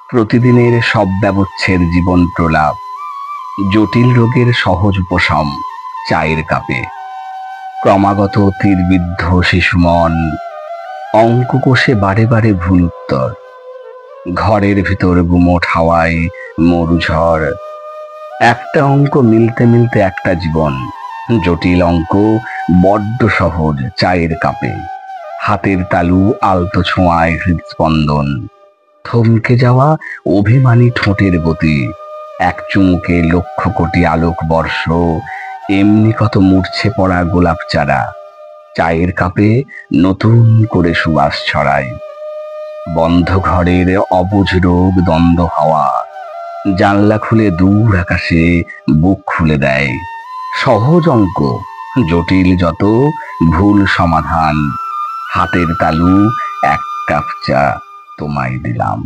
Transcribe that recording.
প্রতিদিনের সব ব্যবচ্ছেদ জীবন প্রলাপ, জটিল রোগের সহজ উপশম চায়ের কাপে। ক্রমাগত তীরবিদ্ধ শিশু মন, অঙ্ক কষে বারে বারে ভুল উত্তর। ঘরের ভিতর গুমোট হাওয়ায় মরু ঝড়। একটা অঙ্ক মিলতে মিলতে একটা জীবন। জটিল অঙ্ক বড্ড সহজ চায়ের কাপে। হাতের তালু আলতো ছোঁয়ায় হৃদস্পন্দন। থমকে যাওয়া অভিমানী ঠোঁটের গতি। এক চুমুকে লক্ষ কোটি আলোক বর্ষ। এমনি কত মূর্ছে পড়া গোলাপ চারা চায়ের কাপে নতুন করে সুবাস ছড়ায়। বন্ধ ঘরের অবুঝ রোগ দ্বন্দ্ব হাওয়া, জানলা খুলে দূর আকাশে বুক খুলে দেয়। সহজ অঙ্ক, জটিল যত, ভুল সমাধান। হাতের তালু, এক কাপ চা তোমায় দিলাম।